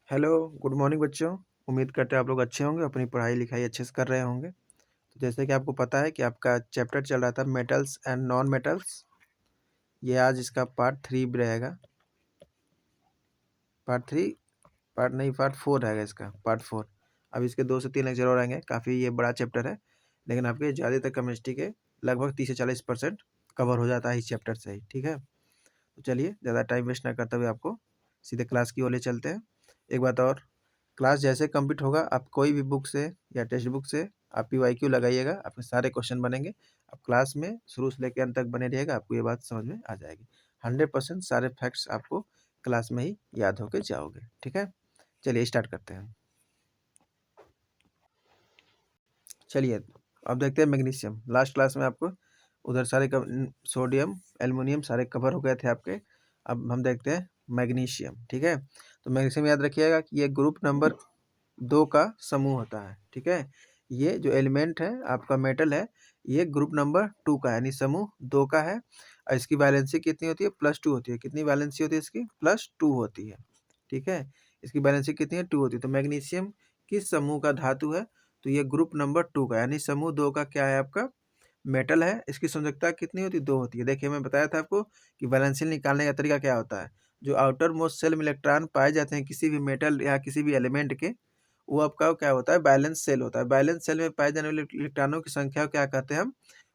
Hello, good morning बच्चों। उम्मीद करते हैं आप लोग अच्छे होंगे, अपनी पढ़ाई-लिखाई अच्छे से कर रहे होंगे। तो जैसे कि आपको पता है कि आपका चैप्टर चल रहा था मेटल्स एंड नॉन मेटल्स। ये आज इसका पार्ट 3 रहेगा। पार्ट 3 पार्ट नहीं पार्ट 4 रहेगा इसका, पार्ट 4। अब इसके 2 से 3 लेक्चर और आएँगे। काफ़ी ये बड़ा चैप्टर है, लेकिन आपके ज़्यादातर केमिस्ट्री के लगभग 30 से 40% कवर हो जाता है इस चैप्टर से ही, ठीक है? तो चलिए ज़्यादा टाइम वेस्ट ना करते हुए आपको सीधे क्लास की ओर ले चलते हैं। एक बात और, क्लास जैसे कंप्लीट होगा आप कोई भी बुक से या टेक्स्ट बुक से आप पीवाईक्यू लगाइएगा, आपके सारे क्वेश्चन बनेंगे। आप क्लास में शुरू से लेकर अंत तक बने रहिएगा, आपको ये बात समझ में आ जाएगी। 100% सारे फैक्ट्स आपको क्लास में ही याद होके जाओगे, ठीक है? चलिए स्टार्ट करते हैं। चलिए अब देखते हैं मैग्नीशियम। लास्ट क्लास में आपको उधर सारे सोडियम एल्युमिनियम सारे कवर हो गए थे आपके। अब हम देखते हैं मैग्नीशियम, ठीक है? तो मैग्नीशियम याद रखिएगा कि ये ग्रुप नंबर 2 का समूह होता है, ठीक है? ये जो एलिमेंट है आपका मेटल है, ये ग्रुप नंबर 2 का है, यानी समूह 2 का है। और इसकी वैलेंसी कितनी होती है? +2 होती है। कितनी वैलेंसी होती है इसकी? +2 होती है, ठीक है? इसकी वैलेंसी कितनी है? 2 होती है। तो मैग्नीशियम किस समूह का धातु है? तो ये ग्रुप नंबर 2 का, यानी समूह 2 का क्या है आपका? मेटल है। इसकी संयोजकता कितनी होती है? 2 होती है। देखिए मैं बताया था आपको कि वैलेंसी निकालने का तरीका क्या होता है। जो आउटर मोस्ट शेल में इलेक्ट्रॉन पाए जाते हैं किसी भी मेटल या किसी भी एलिमेंट के, वो आपका क्या होता है? बैलेंस शेल होता है। बैलेंस शेल में पाए जाने वाले इलेक्ट्रॉनों की संख्या को क्या कहते हैं हम?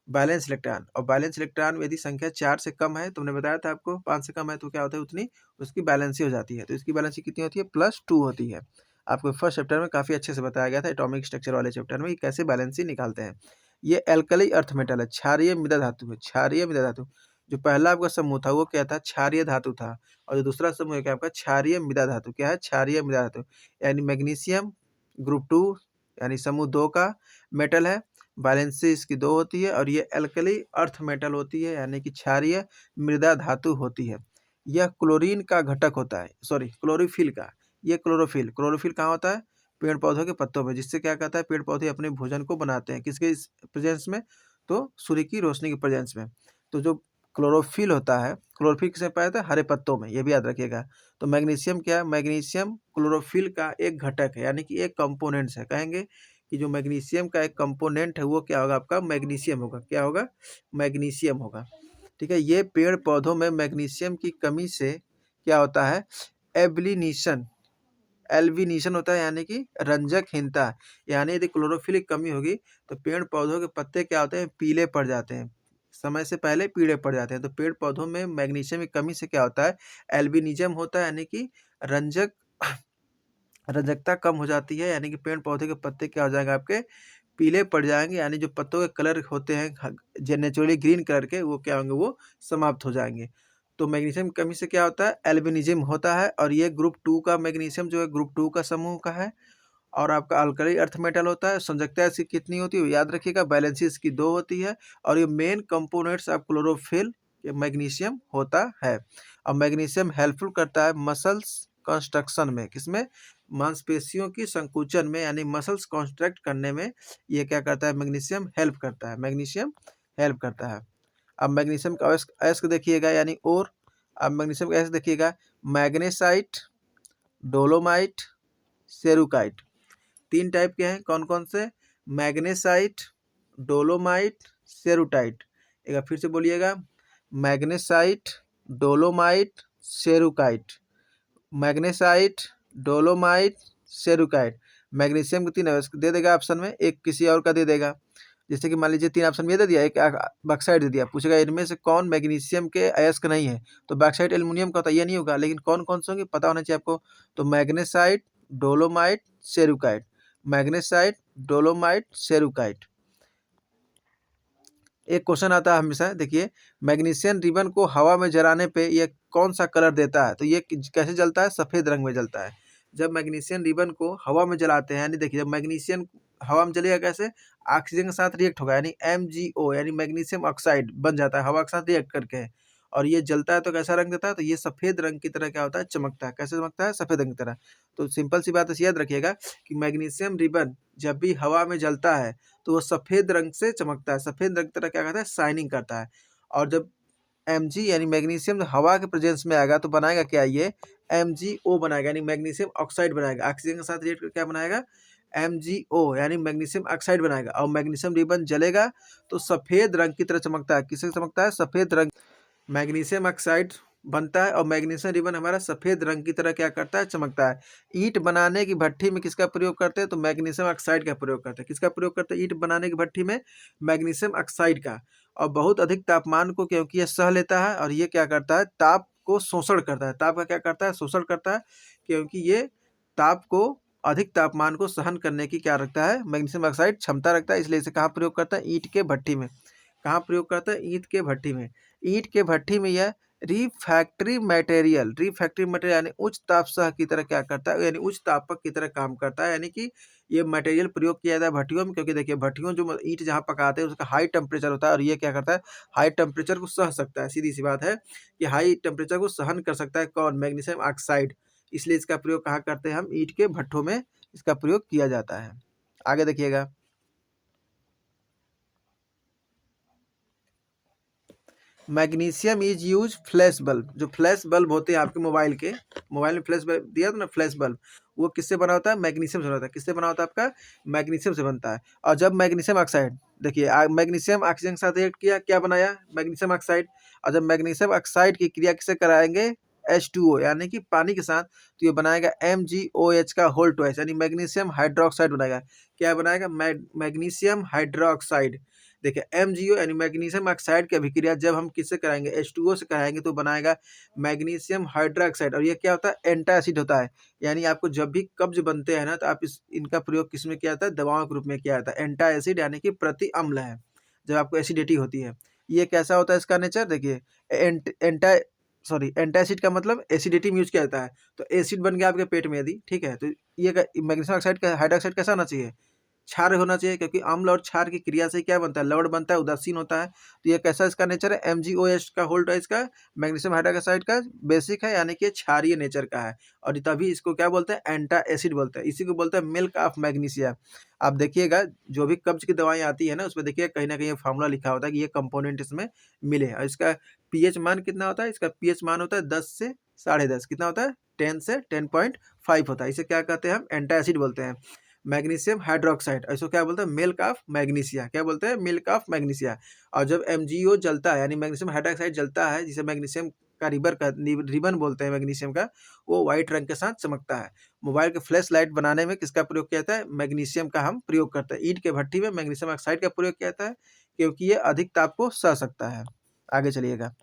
Balance electron. और बैलेंस इलेक्ट्रॉन में यदि संख्या 4 से कम है, तुमने बताया था आपको 5 से कम है तो क्या होता है? उतनी उसकी बैलेंसी हो जाती है। तो इसकी बैलेंसी कितनी होती है? +2 होती है। आपको फर्स्ट चैप्टर में काफ़ी अच्छे से बताया गया था एटॉमिक स्ट्रक्चर वाले चैप्टर में कि कैसे बैलेंसी निकालते हैं। ये एल्कली अर्थ मेटल है, क्षारीय मृदा धातु है, क्षारीय मृदा धातु। जो पहला आपका समूह था वो क्या था? क्षारीय धातु था। और जो दूसरा समूह है क्या आपका? क्षारीय मृदा धातु। क्या है? क्षारीय मृदा धातु। यानी मैग्नीशियम ग्रुप 2 यानी समूह 2 का मेटल है। वैलेंसी इसकी 2 होती है और ये एल्कली अर्थ मेटल होती है, यानी कि क्षारीय मृदा धातु होती है। यह क्लोरीन का घटक होता है, सॉरी क्लोरोफिल का। ये क्लोरोफिल, क्लोरोफिल कहाँ होता है? पेड़ पौधों के पत्तों में, जिससे क्या कहता है? पेड़ पौधे अपने भोजन को बनाते हैं। किसके प्रेजेंस में? तो सूर्य की रोशनी के प्रेजेंस में। तो जो क्लोरोफिल होता है, क्लोरोफिल किसमें पाया जाता है? हरे पत्तों में, ये भी याद रखिएगा। तो मैग्नीशियम क्या है? मैग्नीशियम क्लोरोफिल का एक घटक है, यानी कि एक कंपोनेंट्स है। कहेंगे कि जो मैग्नीशियम का एक कंपोनेंट है वो क्या होगा आपका? मैग्नीशियम होगा। क्या होगा? मैग्नीशियम होगा, ठीक है? ये पेड़ पौधों में मैग्नीशियम की कमी से क्या होता है? एब्लिनेशन, एल्विनेशन होता है, यानी कि रंजकहीनता। यानी यदि क्लोरोफिल की कमी होगी तो पेड़ पौधों के पत्ते क्या होते हैं? पीले पड़ जाते हैं, समय से पहले पीले पड़ जाते हैं। तो पेड़ पौधों में मैग्नीशियम की कमी से क्या होता है? एल्बिनिज्म होता है, यानी कि रंजक रंजकता कम हो जाती है। यानी कि पेड़ पौधे के पत्ते क्या हो जाएंगे आपके? पीले पड़ जाएंगे, यानी जो पत्तों के कलर होते हैं जो नेचुरली ग्रीन कलर के, वो क्या होंगे? वो समाप्त हो जाएंगे। तो मैग्नीशियम की कमी से क्या होता है? एल्बिनिज्म होता है। और ये ग्रुप 2 का मैग्नीशियम जो है ग्रुप 2 का समूह का है। और आपका अल्कली अर्थ मेटल होता है। संयोजकता इसकी कितनी होती है? याद रखिएगा, बैलेंसी इसकी 2 होती है। और ये मेन कंपोनेंट्स ऑफ क्लोरोफिल ये मैग्नीशियम होता है। और मैग्नीशियम हेल्पफुल करता है मसल्स कंस्ट्रक्शन में। किसमें? मांसपेशियों की संकुचन में, यानी मसल्स कॉन्स्ट्रक्ट करने में ये क्या करता है? मैग्नीशियम हेल्प करता है। मैग्नीशियम हेल्प करता है। अब मैग्नीशियम का अयस्क देखिएगा, यानी और। अब मैग्नीशियम का अयस्क देखिएगा, मैग्नेसाइट, डोलोमाइट, सेरुकाइट। 3 टाइप के हैं। कौन कौन से? मैग्नेसाइट, डोलोमाइट, सेरुटाइट। एक बार फिर से बोलिएगा, मैग्नेसाइट, डोलोमाइट, सेरुकाइट। मैग्नेसाइट, डोलोमाइट, सेरुकाइट। मैग्नीशियम के 3 अयस्क दे देगा ऑप्शन में, एक किसी और का दे देगा। जैसे कि मान लीजिए 3 ऑप्शन में दे दिया, एक बॉक्साइट दे दिया, पूछेगा इनमें से कौन मैग्नीशियम के अयस्क नहीं है? तो बॉक्साइट एल्युमिनियम का होता है, ये नहीं होगा। लेकिन कौन कौन से होंगे पता होना चाहिए आपको। तो मैग्नेसाइट, डोलोमाइट, सेरुकाइट। मैग्नेसाइट, डोलोमाइट, सेरुकाइट। एक क्वेश्चन आता है हमेशा, देखिए, मैग्नीशियम रिबन को हवा में जलाने पे ये कौन सा कलर देता है? तो ये कैसे जलता है? सफ़ेद रंग में जलता है। जब मैग्नीशियम रिबन को हवा में जलाते हैं, यानी देखिए जब मैग्नीशियम हवा में जलेगा कैसे? ऑक्सीजन के साथ रिएक्ट होगा, यानी MgO यानी मैग्नीशियम ऑक्साइड बन जाता है हवा के साथ रिएक्ट करके। और ये जलता है तो कैसा रंग देता है? तो ये सफ़ेद रंग की तरह क्या होता है? चमकता है। कैसे चमकता है? सफ़ेद रंग की तरह। तो सिंपल सी बात है, याद रखिएगा कि मैग्नीशियम रिबन जब भी हवा में जलता है तो वो सफ़ेद रंग से चमकता है। सफ़ेद रंग की तरह क्या करता है? शाइनिंग करता है। और जब Mg यानी मैग्नीशियम हवा के प्रेजेंस में आएगा तो बनाएगा क्या? ये MgO बनाएगा, यानी मैग्नीशियम ऑक्साइड बनाएगा। ऑक्सीजन के साथ रिएक्ट करके क्या बनाएगा, MgO यानी मैग्नीशियम ऑक्साइड बनाएगा। और मैग्नीशियम रिबन जलेगा तो सफेद रंग की तरह चमकता है। किससे चमकता है, सफेद रंग। मैग्नीशियम ऑक्साइड बनता है और मैग्नीशियम रिबन हमारा सफेद रंग की तरह क्या करता है, चमकता है। ईंट बनाने की भट्ठी में किसका प्रयोग करते हैं, तो मैग्नीशियम ऑक्साइड का प्रयोग करते हैं। किसका प्रयोग करते हैं ईंट बनाने की भट्ठी में, मैग्नीशियम ऑक्साइड का। और बहुत अधिक तापमान को क्योंकि ये सह लेता है और ये क्या करता है, ताप को शोषण करता है। ताप का क्या करता है, शोषण करता है, क्योंकि ये ताप को, अधिक तापमान को सहन करने की क्या रखता है, मैग्नीशियम ऑक्साइड क्षमता रखता है। इसलिए इसे कहाँ प्रयोग करता है, ईंट के भट्ठी में। कहाँ प्रयोग करता है, ईंट के भट्ठी में। ईंट के भट्ठी में यह रिफैक्ट्री मटेरियल यानी उच्च ताप सह की तरह क्या करता है, यानी उच्च तापक की तरह काम करता है। यानी कि ये मटेरियल प्रयोग किया जाता है भट्टियों में, क्योंकि देखिए भट्टियों जो ईंट जहाँ पकाते हैं उसका हाई टेम्परेचर होता है और ये क्या करता है, हाई टेम्परेचर को सह सकता है। सीधी सी बात है कि हाई टेम्परेचर को सहन कर सकता है कौन, मैग्नीशियम ऑक्साइड। इसलिए इसका प्रयोग कहाँ करते हैं हम, ईंट के भट्ठों में इसका प्रयोग किया जाता है। आगे देखिएगा, magnesium is use flash bulb. जो फ्लैश बल्ब होते हैं आपके मोबाइल के, मोबाइल में फ्लैश बल्ब दिया था ना, फ्लैश बल्ब, वो किससे बना होता है, मैग्नीशियम से बना होता है। किससे बना होता है आपका, मैग्नीशियम से बनता है। और जब मैग्नीशियम ऑक्साइड, देखिए मैग्नीशियम ऑक्सीजन के साथ रिएक्ट किया, क्या बनाया, मैग्नीशियम ऑक्साइड। और जब मैग्नीशियम ऑक्साइड की क्रिया किससे कराएंगे, H2O यानी कि पानी के साथ, तो ये बनाएगा MgOH का होल ट्वाइस, यानी मैग्नीशियम हाइड्रोक्साइड बनाएगा। क्या बनाएगा, मैग्नीशियम हाइड्रोक्साइड। देखिए MgO यानी मैग्नीशियम ऑक्साइड की अभिक्रिया जब हम किससे कराएंगे, H2O से कराएंगे, तो बनाएगा मैग्नीशियम हाइड्रोक्साइड। और ये क्या होता है, एंटासिड होता है। यानी आपको जब भी कब्ज बनते हैं ना, तो आप इनका प्रयोग किस में किया जाता है, दवाओं के रूप में किया जाता है। एंटासिड यानी कि प्रति अम्ल है, जब आपको एसिडिटी होती है। ये कैसा होता है इसका नेचर, देखिए एंटासिड का मतलब एसिडिटी में यूज किया जाता है। तो एसिड बन गया आपके पेट में यदि, ठीक है, तो ये मैग्नीशियम ऑक्साइड का हाइड्रोक्साइड कैसा होना चाहिए, क्षार होना चाहिए, क्योंकि अम्ल और क्षार की क्रिया से क्या बनता है, लवण बनता है, उदासीन होता है। तो ये कैसा इसका नेचर है, MgOH का होल्ड है इसका, मैग्नीशियम हाइड्रोक्साइड का बेसिक है, यानी कि क्षारीय नेचर का है। और तभी इसको क्या बोलते हैं, एंटा एसिड बोलते हैं। इसी को बोलते हैं मिल्क ऑफ मैग्नीशिया। आप देखिएगा जो भी कब्ज की दवाएं आती है ना, उसमें देखिए कहीं ना कहीं फार्मूला लिखा होता है कि ये कंपोनेंट इसमें मिले। और इसका पीएच मान कितना होता है, इसका पीएच मान होता है 10 से 10.5। कितना होता है, 10 से 10.5 होता है। इसे क्या कहते हैं हम, एंटा एसिड बोलते हैं। मैग्नीशियम हाइड्रोक्साइड, इसको क्या बोलते हैं, मिल्क ऑफ मैग्नीशिया। क्या बोलते हैं, मिल्क ऑफ मैग्नीशिया। और जब MgO जलता है, यानी मैग्नीशियम हाइड्रोक्साइड जलता है, जिसे मैग्नीशियम का रिबन बोलते हैं मैग्नीशियम का, वो व्हाइट रंग के साथ चमकता है। मोबाइल के फ्लैश लाइट बनाने में किसका प्रयोग किया जाता है, मैग्नीशियम का हम प्रयोग करते हैं। ईंट के भट्ठी में मैग्नीशियम ऑक्साइड का प्रयोग किया जाता है, क्योंकि ये अधिक ताप को सह सकता है। आगे चलिएगा,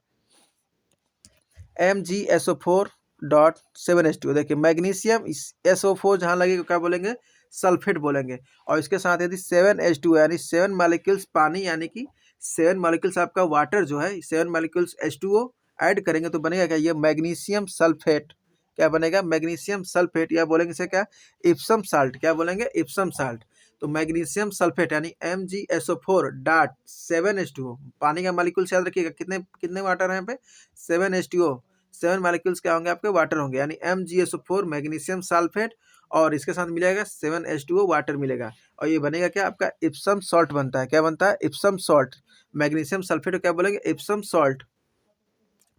MgSO4.7H2। देखिए मैग्नीशियम SO4 जहाँ लगेगा क्या बोलेंगे, सल्फेट बोलेंगे। और इसके साथ यदि 7H2 यानी 7 मॉलिक्यूल्स पानी, यानी कि 7 मॉलिक्यूल्स आपका वाटर जो है, 7 मॉलिक्यूल्स H2O ऐड करेंगे तो बनेगा क्या, ये मैग्नीशियम सल्फेट। क्या बनेगा, मैग्नीशियम सल्फेट, या बोलेंगे इसे क्या, इप्सम साल्ट। क्या बोलेंगे, इप्सम साल्ट। तो मैग्नीशियम सल्फेट यानी MgSO4.7H2O, पानी का मॉलिक्यूल्स याद रखिएगा, कितने कितने वाटर है यहाँ पे, 7H2O। 7 मॉलिक्यूल्स क्या होंगे आपके, वाटर होंगे, यानी MgSO4 मैग्नीशियम सल्फेट, और इसके साथ मिलेगा 7H2O वाटर मिलेगा। और ये बनेगा क्या, आपका इप्सम सॉल्ट बनता है। क्या बनता है, इप्सम सॉल्ट। मैग्नीशियम सल्फेट को क्या बोलेंगे, इप्सम सॉल्ट।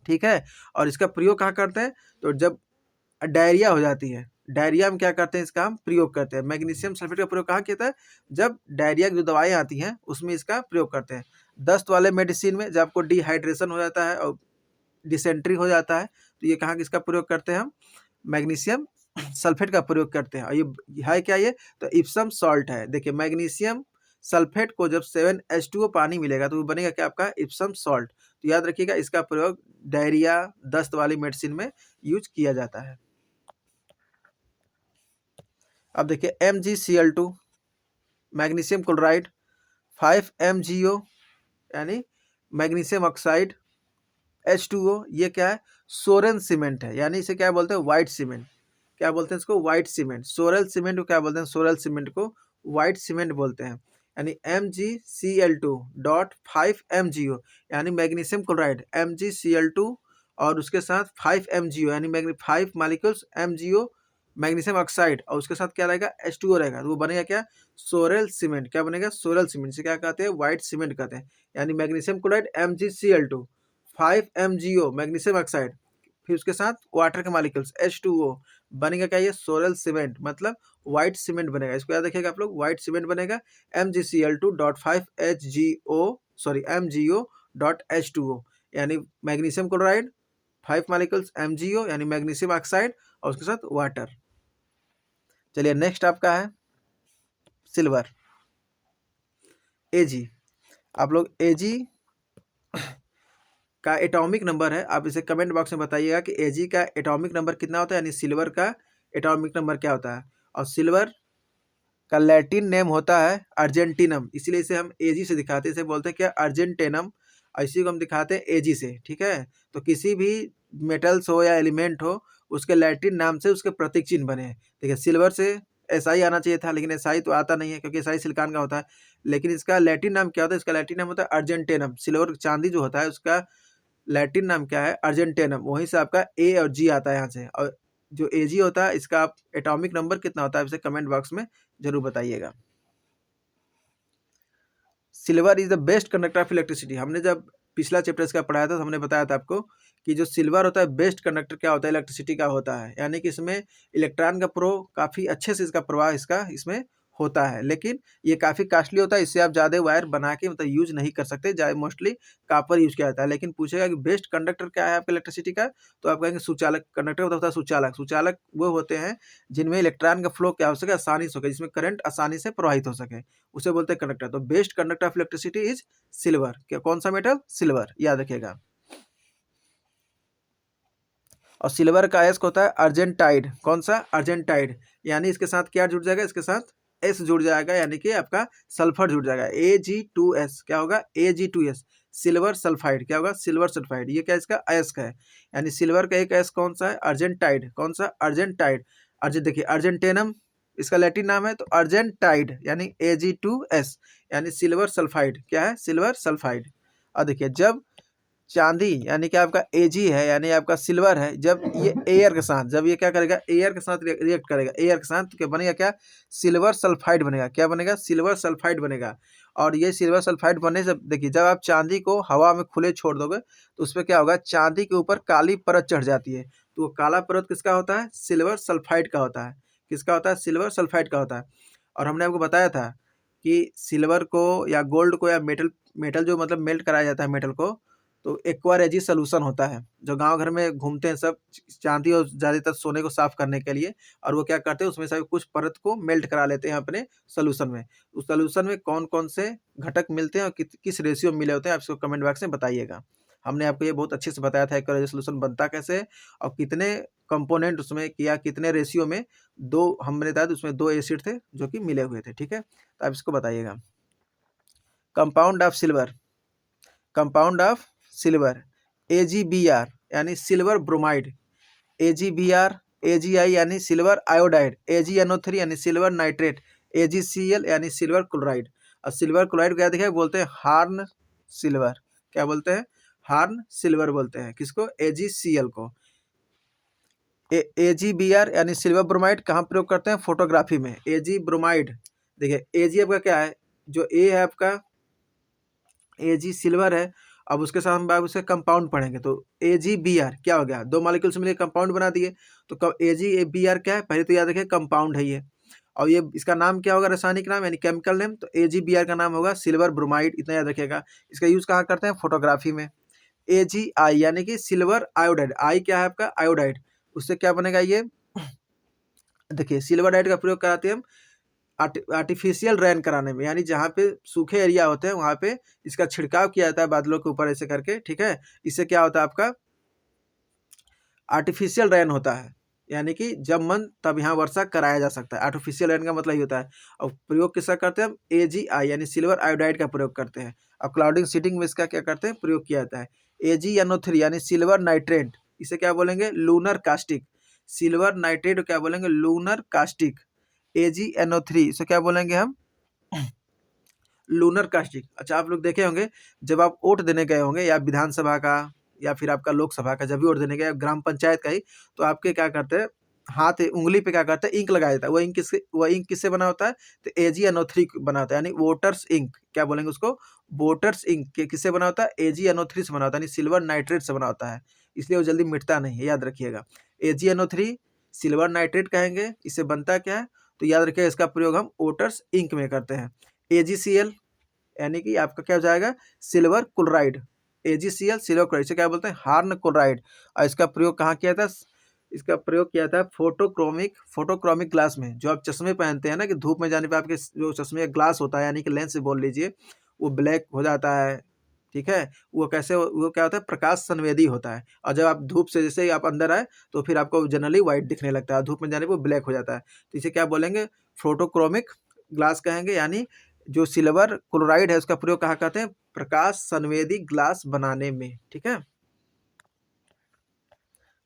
ठीक है। और इसका प्रयोग कहाँ करते हैं, तो जब डायरिया हो जाती है, डायरिया में क्या करते हैं, इसका हम प्रयोग करते हैं। मैग्नीशियम सल्फेट का प्रयोग कहाँ किया जाता है, जब डायरिया की जो दवाएं आती हैं उसमें इसका प्रयोग करते हैं। दस्त वाले मेडिसिन में जब आपको डिहाइड्रेशन हो जाता है और डिसेंट्री हो जाता है, तो ये कहाँ किसका प्रयोग करते हैं हम, मैग्नीशियम सल्फेट का प्रयोग करते हैं। और ये है क्या, ये तो इप्सम सॉल्ट है। देखिए मैग्नीशियम सल्फेट को जब 7H2O पानी मिलेगा तो वो बनेगा क्या, आपका इप्सम सॉल्ट। तो याद रखिएगा इसका प्रयोग डायरिया, दस्त वाली मेडिसिन में यूज किया जाता है। अब देखिए MgCl2 मैग्नीशियम क्लोराइड, 5MgO यानी मैग्नीशियम ऑक्साइड, H2O, ये क्या है, सोरेन सीमेंट है, यानी इसे क्या बोलते हैं, व्हाइट सीमेंट। क्या बोलते हैं इसको, व्हाइट सीमेंट। सोरल सीमेंट को क्या बोलते हैं, सोरल सीमेंट को व्हाइट सीमेंट बोलते हैं। यानी MgCl2.5MgO यानी मैग्नीशियम क्लोराइड, MgCl2 और उसके साथ 5MgO यानी 5 मॉलिक्यूल्स MgO मैग्नीशियम ऑक्साइड, और उसके साथ क्या रहेगा, H2O रहेगा, तो वो बनेगा क्या, सोरेल सीमेंट। क्या बनेगा, सोरेल सीमेंट। से क्या कहते हैं, व्हाइट सीमेंट कहते हैं। यानी magnesium chloride MgCl2, 5MgO magnesium oxide, फिर उसके साथ वाटर के मॉलिक्यूल्स H2O बनेगा क्या, ये सोरल सीमेंट मतलब व्हाइट सीमेंट बनेगा। इसको याद रखिएगा आप लोग, व्हाइट सीमेंट बनेगा MgCl2.5HgO सॉरी MgO.H2O यानी मैग्नीशियम क्लोराइड 5 मॉलिक्यूल्स MgO यानी मैग्नीशियम ऑक्साइड और उसके साथ वाटर। चलिए नेक्स्ट आपका है सिल्वर Ag। आप लोग Ag का एटॉमिक नंबर है, आप इसे कमेंट बॉक्स में बताइएगा कि Ag का एटॉमिक नंबर कितना होता है, यानी सिल्वर का एटॉमिक नंबर क्या होता है। और सिल्वर का लैटिन नेम होता है अर्जेंटिनम, इसीलिए इसे हम Ag से दिखाते हैं, इसे बोलते हैं क्या, अर्जेंटेनम। इसी को हम दिखाते हैं Ag से, ठीक है। तो किसी भी मेटल्स हो या एलिमेंट हो, उसके लैटिन नाम से उसके प्रतीक चिन्ह बने हैं। देखिए सिल्वर से SI आना चाहिए था, लेकिन SI तो आता नहीं है क्योंकि SI सिलिकॉन का होता है। लेकिन इसका लैटिन नाम क्या होता है, इसका लैटिन नाम होता है अर्जेंटेनम। सिल्वर चांदी जो होता है उसका लैटिन नाम क्या है, अर्जेंटेनम। वहीं से आपका A और G आता है यहाँ से। और जो Ag होता है इसका आप एटॉमिक नंबर कितना होता है इसे कमेंट बॉक्स में जरूर बताइएगा। Silver is the best conductor of electricity. हमने जब पिछला चैप्टर इसका पढ़ाया था तो हमने बताया था आपको कि जो सिल्वर होता है बेस्ट कंडक्टर क्या होता है, इलेक्ट्रिसिटी का होता है। यानी कि इसमें इलेक्ट्रॉन का प्रो काफ़ी अच्छे से इसका प्रवाह इसका इसमें होता है, लेकिन ये काफ़ी कॉस्टली होता है। इससे आप ज़्यादा वायर बना के मतलब यूज नहीं कर सकते, ज़्यादा मोस्टली कापर यूज किया जाता है। लेकिन पूछेगा कि बेस्ट कंडक्टर क्या है आपका इलेक्ट्रिसिटी का, तो आप कहेंगे सुचालक। कंडक्टर होता है सुचालक। सुचालक वो होते हैं जिनमें इलेक्ट्रॉन का फ्लो क्या हो सके, आसानी से हो सके, जिसमें करंट आसानी से प्रवाहित हो सके, उसे बोलते हैं कंडक्टर। तो best conductor of electricity is silver. क्या, कौन सा मेटल, सिल्वर, याद रखिएगा। और सिल्वर का एस होता है अर्जेंटाइड। कौन सा, अर्जेंटाइड। यानी इसके साथ क्या जुड़ जाएगा, इसके साथ एस जुड़ जाएगा, यानी कि आपका सल्फर जुड़ जाएगा। Ag2S क्या होगा, Ag2S सिल्वर सल्फाइड। क्या होगा, सिल्वर सल्फाइड। ये क्या इसका एस का है, यानी सिल्वर का एक एस कौन सा है, अर्जेंटाइड। कौन सा, अर्जेंटाइड। अर्जेंट देखिए अर्जेंटेनम इसका लैटिन नाम है, तो अर्जेंटाइड यानी Ag2S यानी सिल्वर सल्फाइड। क्या है, सिल्वर सल्फाइड। और देखिए जब चांदी यानी कि आपका Ag है यानी आपका सिल्वर है, जब ये एयर के साथ, जब ये क्या करेगा, एयर के साथ रिएक्ट करेगा, एयर के साथ, तो क्या बनेगा, क्या, सिल्वर सल्फाइड बनेगा। क्या बनेगा, सिल्वर सल्फाइड बनेगा। और ये सिल्वर सल्फाइड बनने से देखिए जब आप चांदी को हवा में खुले छोड़ दोगे तो उस पर क्या होगा, चांदी के ऊपर काली परत चढ़ जाती है। तो वो काला परत किसका होता है, सिल्वर सल्फाइड का होता है। किसका होता है, सिल्वर सल्फाइड का होता है। और हमने आपको बताया था कि सिल्वर को या गोल्ड को या मेटल मेटल जो मतलब मेल्ट कराया जाता है मेटल को, तो एक्वा रेजिस सोल्यूशन होता है, जो गांव घर में घूमते हैं सब चांदी और ज़्यादातर सोने को साफ करने के लिए। और वो क्या करते हैं, उसमें से कुछ परत को मेल्ट करा लेते हैं अपने सोल्यूशन में। उस सोल्यूशन में कौन कौन से घटक मिलते हैं और किस रेशियो में मिले होते हैं, आप इसको कमेंट बॉक्स में बताइएगा। हमने आपको ये बहुत अच्छे से बताया था एक्वा रेजिस सोल्यूशन बनता कैसे है और कितने कंपोनेंट उसमें किया, कितने रेशियो में। दो हमने बताया उसमें 2 एसिड थे जो कि मिले हुए थे, ठीक है। तो आप इसको बताइएगा। Compound of silver, compound of silver AgBr यानी सिल्वर ब्रोमाइड, AgBr, AgI यानी सिल्वर आयोडाइड, AgNO3 यानी सिल्वर नाइट्रेट, AgCl यानी सिल्वर क्लोराइड। और सिल्वर क्लोराइड क्या देखिए बोलते हैं, हार्न सिल्वर। क्या बोलते हैं, हार्न सिल्वर बोलते हैं किसको, AgCl को। AgBr यानी सिल्वर ब्रोमाइड कहाँ प्रयोग करते हैं, फोटोग्राफी में। Ag ब्रोमाइड देखिए Ag आपका क्या है, जो A है आपका Ag सिल्वर है। अब उसके साथ हम उसके कंपाउंड पढ़ेंगे, तो AgBr क्या हो गया, 2 मॉलिक्यूल से मिलकर कंपाउंड बना दिए। तो AgBr क्या है, पहले तो याद रखिए कंपाउंड है ये। और ये इसका नाम क्या होगा, रासायनिक नाम यानी केमिकल नेम, तो AgBr का नाम होगा सिल्वर ब्रोमाइड, इतना याद रखिएगा। इसका यूज कहाँ करते हैं, फोटोग्राफी में। AgI यानी कि सिल्वर आयोडाइड, आई क्या है आपका, आयोडाइड। उससे क्या बनेगा ये, देखिए सिल्वर डाइड का प्रयोग कराते हैं हम आर्टिफिशियल रेन कराने में, यानी जहाँ पे सूखे एरिया होते हैं वहाँ पे इसका छिड़काव किया जाता है बादलों के ऊपर ऐसे करके, ठीक है। इससे क्या होता है आपका, आर्टिफिशियल रेन होता है, यानी कि जब मन तब यहाँ वर्षा कराया जा सकता है। आर्टिफिशियल रेन का मतलब ही होता है। और प्रयोग किसका करते हैं हम, AgI यानी सिल्वर आयोडाइड का प्रयोग करते हैं। और क्लाउडिंग सीडिंग में इसका क्या करते हैं, प्रयोग किया जाता है। AgNO3 यानी सिल्वर नाइट्रेट, इसे क्या बोलेंगे, लूनर कास्टिक। सिल्वर नाइट्रेट क्या बोलेंगे, लूनर कास्टिक। AgNO3 इसे क्या बोलेंगे हम, लूनर कास्टिक। अच्छा आप लोग देखे होंगे जब आप वोट देने गए होंगे, या विधानसभा का या फिर आपका लोकसभा का, जब भी वोट देने गए, ग्राम पंचायत का ही, तो आपके क्या करते हैं, हाथ उंगली पे क्या करते हैं, इंक लगाया जाता है। वो इंक किससे बना होता है, तो AgNO3 बना होता है, यानी वोटर्स इंक। क्या बोलेंगे उसको, वोटर्स इंक किससे बना होता है, AgNO3 से बना होता है, यानी सिल्वर नाइट्रेट से बना होता है। इसलिए वो जल्दी मिटता नहीं है, याद रखिएगा। AgNO3 सिल्वर नाइट्रेट कहेंगे, इससे बनता क्या है, तो याद रखिएगा इसका प्रयोग हम ओटर्स इंक में करते हैं। AgCl यानी कि आपका क्या हो जाएगा, silver chloride. AgCl silver chloride, इसे क्या बोलते हैं, हार्न क्लोराइड। और इसका प्रयोग कहाँ किया था, इसका प्रयोग किया था फोटोक्रोमिक ग्लास में। जो आप चश्मे पहनते हैं ना, कि धूप में जाने पे आपके जो चश्मे का ग्लास होता है, यानी कि लेंस बोल लीजिए, वो ब्लैक हो जाता है, ठीक है। वो कैसे, वो क्या होता है, प्रकाश संवेदी होता है। और जब आप धूप से जैसे ही आप अंदर आए तो फिर आपको जनरली व्हाइट दिखने लगता है, धूप में जाने पर ब्लैक हो जाता है। तो इसे क्या बोलेंगे, फोटोक्रोमिक ग्लास कहेंगे। यानी जो सिल्वर क्लोराइड है उसका प्रयोग कहाँ करते हैं, प्रकाश संवेदी ग्लास बनाने में, ठीक है।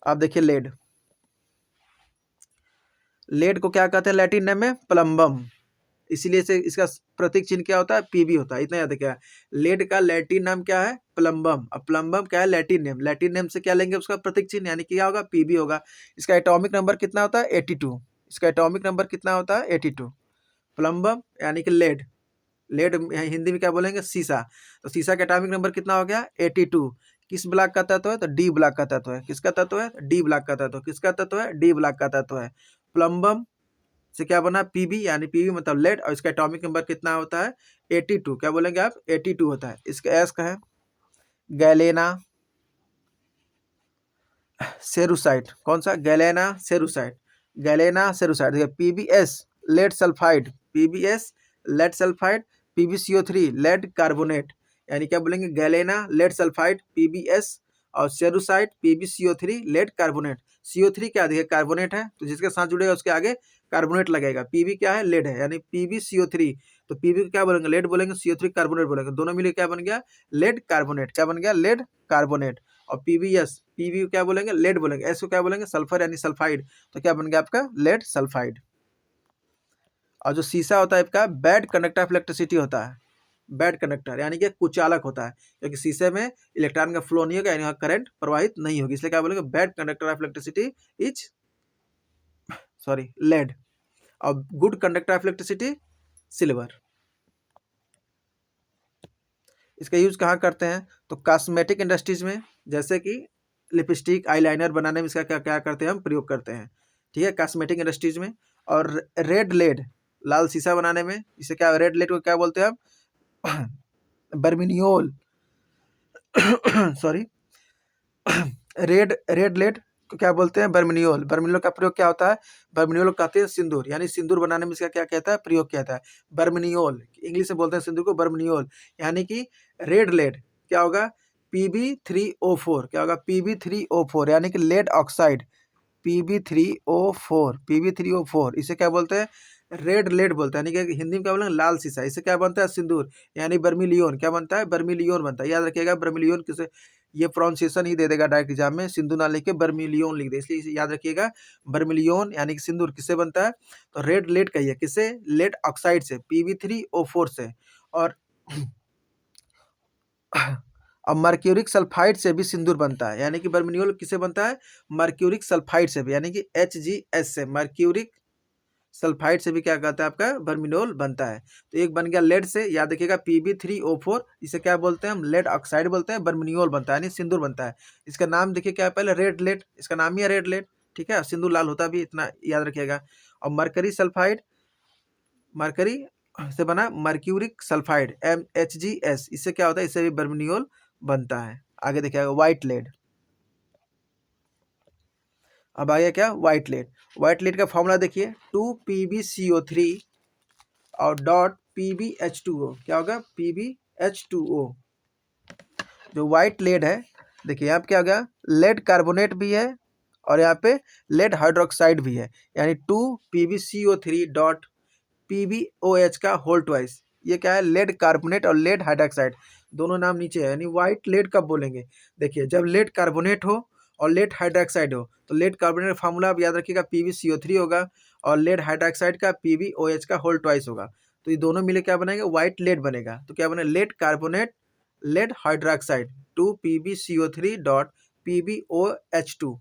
आप देखिए लेड, लेड को क्या कहते हैं लैटिन नेम में, प्लम्बम। इसीलिए से इसका प्रतीक चिन्ह क्या होता है, पीबी होता है। इतना याद रखिएगा, लेड का लैटिन नाम क्या है, प्लम्बम। अब प्लम्बम क्या है, लैटिन नेम। लैटिन नेम से क्या लेंगे, उसका प्रतीक चिन्ह, यानी क्या होगा, पीबी होगा। इसका एटॉमिक नंबर कितना होता है, 82। इसका एटॉमिक नंबर कितना होता है, 82। प्लम्बम यानी कि लेड, लेड हिंदी में क्या बोलेंगे, सीसा। तो सीसा का एटॉमिक नंबर कितना हो गया, 82। किस ब्लॉक का तत्व है, तो डी ब्लॉक का तत्व है। किसका तत्व है, डी ब्लॉक का तत्व। किसका तत्व है, डी ब्लॉक का तत्व है। प्लम्बम से क्या बना, पीबी, यानी पीबी मतलब लेड। और इसका एटॉमिक नंबर कितना होता है, 82। क्या बोलेंगे आप, 82 होता है। इसका एस का है गैलेना सेरुसाइड। कौन सा, गैलेना सेरुसाइड। गैलेना सेरुसाइड, देखिए PBS lead sulphide, PBS lead sulphide, PbCO3 lead carbonate. यानी क्या बोलेंगे, गैलेना लेड सल्फाइड पीबीएस, और सेरुसाइड PbCO3 लेड कार्बोनेट। CO3 क्या, देखिए कार्बोनेट है, तो जिसके साथ जुड़ेगा उसके आगे कार्बोनेट लगेगा। पीबी क्या है, लेड है, यानी PbCO3। तो पीबी को क्या बोलेंगे, लेड बोलेंगे, CO3 कार्बोनेट बोलेंगे, दोनों मिले क्या बन गया, लेड कार्बोनेट। क्या बन गया, लेड कार्बोनेट। और पीबीएस, पीबी क्या बोलेंगे, लेड बोलेंगे, एस को क्या बोलेंगे, सल्फर यानी सल्फाइड। तो क्या बन गया आपका, लेड सल्फाइड। और जो सीसा होता है आपका बैड कंडक्टर ऑफ इलेक्ट्रिसिटी होता है, बैड कंडक्टर यानी कि कुचालक होता है, क्योंकि शीशे में इलेक्ट्रॉन का फ्लो नहीं होगा, यानी वहाँ करंट प्रवाहित नहीं होगी, इसलिए क्या बोलेंगे, bad conductor of electricity is sorry lead. और good conductor of electricity silver. इसका यूज कहाँ करते हैं, तो कॉस्मेटिक इंडस्ट्रीज में, जैसे कि लिपस्टिक आईलाइनर बनाने में इसका क्या क्या करते हैं, हम प्रयोग करते हैं, ठीक है, कॉस्मेटिक इंडस्ट्रीज में। और रेड लेड, लाल शीशा बनाने में, इसे क्या, रेड लेड को क्या बोलते हैं हम, बर्मिनियोल सॉरी रेड रेड लेड को क्या बोलते हैं, बर्मिनियोल। बर्मिनियोल का प्रयोग क्या होता है, बर्मिनियोल को कहते हैं सिंदूर, यानी सिंदूर बनाने में इसका क्या कहता है, प्रयोग किया जाता है, बर्मिनियोल। इंग्लिश में बोलते हैं सिंदूर को बर्मिनियोल। यानी कि रेड लेड क्या होगा, Pb3O4। क्या होगा, Pb3O4, यानी कि लेड ऑक्साइड, Pb3O4 इसे क्या बोलते हैं, रेड लेड बोलते हैं, यानी कि हिंदी में क्या बोलेंगे, लाल शीशा। इससे क्या बनता है, सिंदूर, यानी बर्मिलियोन। क्या बनता है, बर्मिलियोन बनता है। याद रखिएगा, बर्मिलियोन किसे, ये प्रोनाउंसिएशन ही दे देगा डायरेक्ट एग्जाम में, सिंधु ना लिख के बर्मिलियोन लिख दे, इसलिए इसे याद रखिएगा, बर्मिलियोन यानी कि सिंदूर किससे बनता है, तो रेड लेड कहिए, किससे, लेड ऑक्साइड से, Pb3O4 से। और अब मर्क्यूरिक सल्फाइड से भी सिंदूर बनता है, यानी कि बर्मिनियोल किससे बनता है, मर्क्यूरिक सल्फाइड से भी, यानी कि HgS से, मर्क्यूरिक सल्फाइड से भी क्या कहता है आपका, बर्मिनोल बनता है। तो एक बन गया लेड से, याद रखिएगा Pb3O4, इसे क्या बोलते हैं हम, लेड ऑक्साइड बोलते हैं, बर्मिनियोल बनता है, यानी सिंदूर बनता है। इसका नाम देखिए क्या है, पहले रेड लेड, इसका नाम ही है रेड लेड, ठीक है, सिंदूर लाल होता भी, इतना याद रखिएगा। और मरकरी सल्फाइड, मरकरी से बना मर्क्यूरिक सल्फाइड MHgS, इससे क्या होता है, इससे भी बर्मिनियोल बनता है। आगे देखिएगा व्हाइट लेड। अब आ गया क्या, व्हाइट लेड। व्हाइट लेड का फॉर्मूला देखिए, 2PbCO3 और डॉट PbH2O। क्या होगा, PbH2O। जो व्हाइट लेड है, देखिए यहाँ पे क्या होगा, लेड कार्बोनेट भी है और यहाँ पे लेड हाइड्रोक्साइड भी है, यानी 2PbCO3 डॉट PbOH का होल ट्वाइस। ये क्या है, लेड कार्बोनेट और लेड हाइड्रोक्साइड, दोनों नाम नीचे है, यानी व्हाइट लेड कब बोलेंगे, देखिए जब लेड कार्बोनेट हो और लेड हाइड्रोक्साइड हो, तो लेड कार्बोनेट फार्मूला आप याद रखिएगा, PbCO3 होगा, और लेड हाइड्रोक्साइड का PbOH का होल ट्वाइस होगा। तो ये दोनों मिले क्या बनेगा, व्हाइट लेड बनेगा। तो क्या बने, lead carbonate lead hydroxide 2PbCO3 dot PbOH2।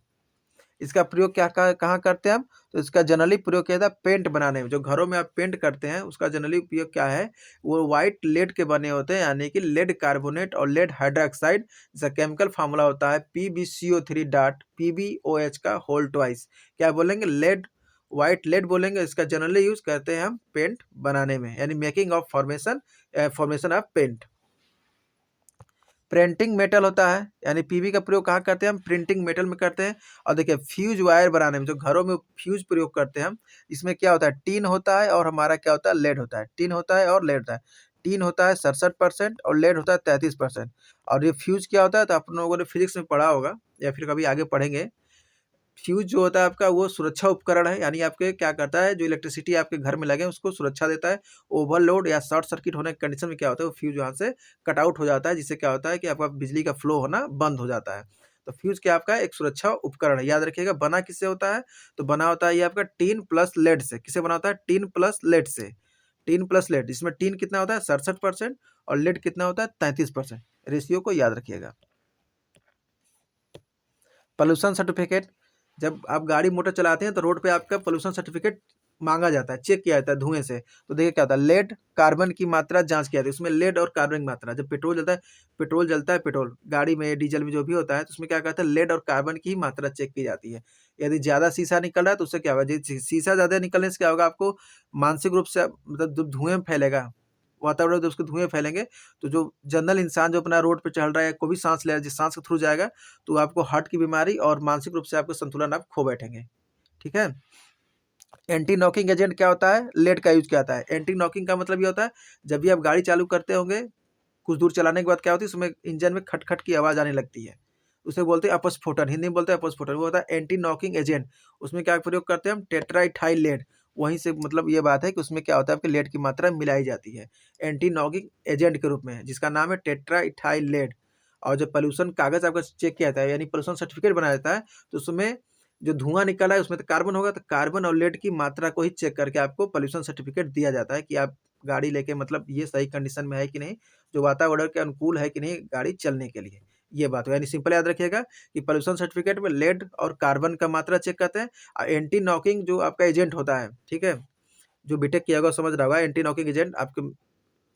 इसका प्रयोग क्या कहाँ करते हैं हम? तो इसका जनरली प्रयोग किया जाता है पेंट बनाने में। जो घरों में आप पेंट करते हैं उसका जनरली उपयोग क्या है? वो व्हाइट लेड के बने होते हैं, यानी कि लेड कार्बोनेट और लेड हाइड्रोक्साइड। इसका केमिकल फार्मूला होता है PbCO3 डॉट PbOH का होल ट्वाइस। क्या बोलेंगे? लेड, व्हाइट लेड बोलेंगे। इसका जनरली यूज करते हैं हम पेंट बनाने में, यानी making of formation of paint. Printing metal होता है, यानी पीबी का प्रयोग कहाँ करते हैं हम? प्रिंटिंग मेटल में करते हैं। और देखिए फ्यूज वायर बनाने में, जो घरों में फ्यूज प्रयोग करते हैं हम, इसमें क्या होता है? टीन होता है और हमारा क्या होता है? लेड होता है। टीन होता है और लेड होता है। टीन होता है 67% और लेड होता है 33%। और ये फ्यूज क्या होता है? तो आप लोगों ने फिजिक्स में पढ़ा होगा या फिर कभी आगे पढ़ेंगे। फ्यूज जो होता है आपका, वो सुरक्षा उपकरण है, यानी आपके क्या करता है? जो इलेक्ट्रिसिटी आपके घर में लगे उसको सुरक्षा देता है। ओवरलोड या शॉर्ट सर्किट होने की कंडीशन में क्या होता है? वो फ्यूज यहाँ से कट आउट हो जाता है, जिससे क्या होता है कि आपका बिजली का फ्लो होना बंद हो जाता है। तो फ्यूज क्या आपका एक सुरक्षा उपकरण है। याद रखिएगा, बना किससे होता है? तो बना होता है ये आपका टीन प्लस लेड से। किससे बना होता है? टीन प्लस लेड से। टीन प्लस लेड, इसमें टीन कितना होता है? 67% और लेड कितना होता है? 33%। रेशियो को याद रखिएगा। पोल्यूशन सर्टिफिकेट, जब आप गाड़ी मोटर चलाते हैं तो रोड पे आपका पोल्यूशन सर्टिफिकेट मांगा जाता है, चेक किया जाता है धुएं से। तो देखिए क्या होता है? लेड कार्बन की मात्रा जांच की जाती है। उसमें लेड और कार्बन की मात्रा, जब पेट्रोल गाड़ी में, डीजल में जो भी होता है, तो उसमें क्या कहता है? लेड और कार्बन की मात्रा चेक की जाती है। यदि ज्यादा शीशा निकल रहा है तो उससे क्या होगा? शीशा ज्यादा निकलने से क्या होगा? आपको मानसिक रूप से, मतलब जब धुएं फैलेगा वातावरण, जब उसके धुएं फैलेंगे, तो जो जनरल इंसान जो अपना रोड पे चल रहा है, कोई भी सांस ले रहा है, जिस सांस के थ्रू जाएगा, तो आपको हार्ट की बीमारी और मानसिक रूप से आपको संतुलन आप खो बैठेंगे। ठीक है। एंटी नॉकिंग एजेंट क्या होता है? लेड का यूज किया जाता है। एंटी नॉकिंग का मतलब ये होता है, जब भी आप गाड़ी चालू करते होंगे, कुछ दूर चलाने के बाद क्या होती है? उसमें इंजन में खट खट की आवाज आने लगती है, उसे बोलते हैं अपस्फोटन। हिंदी में बोलते हैं अपस्फोटन। वो होता है एंटी नॉकिंग एजेंट। उसमें क्या प्रयोग करते हैं हम? Tetraethyl lead. वहीं से मतलब ये बात है कि उसमें क्या होता है? आपकी लेड की मात्रा मिलाई जाती है एंटी नॉकिंग एजेंट के रूप में, जिसका नाम है टेट्राइथाइल लेड। और जब पोल्यूशन कागज आपका चेक किया जाता है, यानी पोल्यूशन सर्टिफिकेट बनाया जाता है, तो उसमें जो धुआं निकला है उसमें तो कार्बन होगा, तो कार्बन और लेड की मात्रा को ही चेक करके आपको पोल्यूशन सर्टिफिकेट दिया जाता है कि आप गाड़ी लेके, मतलब ये सही कंडीशन में है कि नहीं, जो वातावरण के अनुकूल है कि नहीं गाड़ी चलने के लिए। ये बात है, यानी सिंपल याद रखिएगा कि पोल्यूशन सर्टिफिकेट में लेड और कार्बन का मात्रा चेक करते हैं। और एंटी नॉकिंग जो आपका एजेंट होता है, ठीक है, जो बीटेक किया होगा समझ रहा होगा, एंटी नॉकिंग एजेंट आपके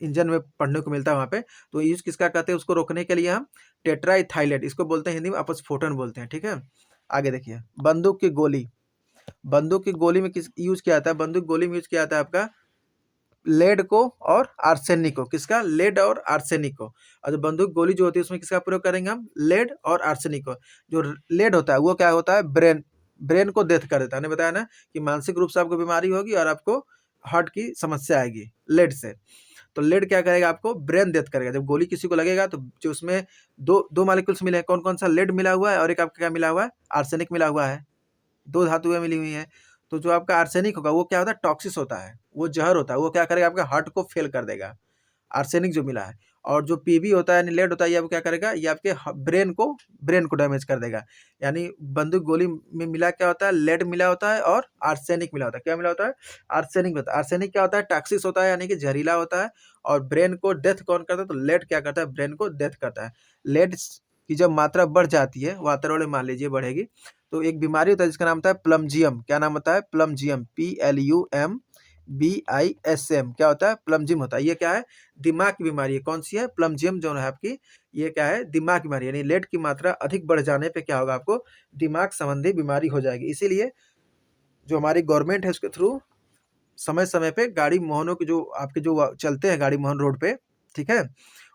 इंजन में पढ़ने को मिलता है वहाँ पे। तो यूज किसका करते हैं? उसको रोकने के लिए हम टेट्राइथाइलेट, इसको बोलते हैं हिंदी में अपस्फोटन बोलते हैं। ठीक है। आगे देखिए, बंदूक की गोली। बंदूक की गोली में किस यूज किया जाता है? बंदूक गोली में यूज किया जाता है आपका लेड को और आर्सेनिक को। किसका? लेड और आर्सेनिक को। और जो बंदूक गोली जो होती है उसमें किसका प्रयोग करेंगे हम? लेड और आर्सेनिक को। जो लेड होता है वो क्या होता है? ब्रेन को डेथ कर देता है। मैंने बताया ना कि मानसिक रूप से आपको बीमारी होगी और आपको हार्ट की समस्या आएगी लेड से। तो लेड क्या करेगा? आपको ब्रेन डेथ करेगा। जब गोली किसी को लगेगा तो जो उसमें दो दो मालिक्यूल्स मिले हैं, कौन कौन सा? लेड मिला हुआ है और एक आपका क्या मिला हुआ है? आर्सेनिक मिला हुआ है। दो धातुएं मिली हुई हैं। तो जो आपका आर्सेनिक होगा वो क्या होता है? टॉक्सिस होता है, वो जहर होता है। वो क्या करेगा? आपका हार्ट को फेल कर देगा, आर्सेनिक जो मिला है। और जो पीबी होता है यानी लेड होता है, ये क्या करेगा? ये आपके ब्रेन को डैमेज कर देगा। यानी बंदूक गोली में मिला क्या होता है? लेड मिला होता है और आर्सेनिक मिला होता है। क्या मिला होता है? आर्सेनिक होता है। आर्सेनिक क्या होता है? टॉक्सिस होता है, यानी कि जहरीला होता है। और ब्रेन को डेथ कौन करता है? तो लेड क्या करता है? ब्रेन को डेथ करता है। लेड की जब मात्रा बढ़ जाती है वातावरण में, मान लीजिए बढ़ेगी, तो एक बीमारी होता है जिसका नाम होता है प्लमजियम। क्या नाम होता है? प्लमजियम। PLUMBISM। क्या होता है? प्लमजियम होता है। ये क्या है? दिमाग की बीमारी है। कौन सी है? प्लमजियम जो है आपकी, ये क्या है? दिमाग की बीमारी। यानी लेड की मात्रा अधिक बढ़ जाने पे क्या होगा? आपको दिमाग संबंधी बीमारी हो जाएगी। इसीलिए जो हमारी गवर्नमेंट है उसके थ्रू समय समय पे गाड़ी मोहनों की, जो आपके जो चलते हैं गाड़ी मोहन रोड पे, ठीक है,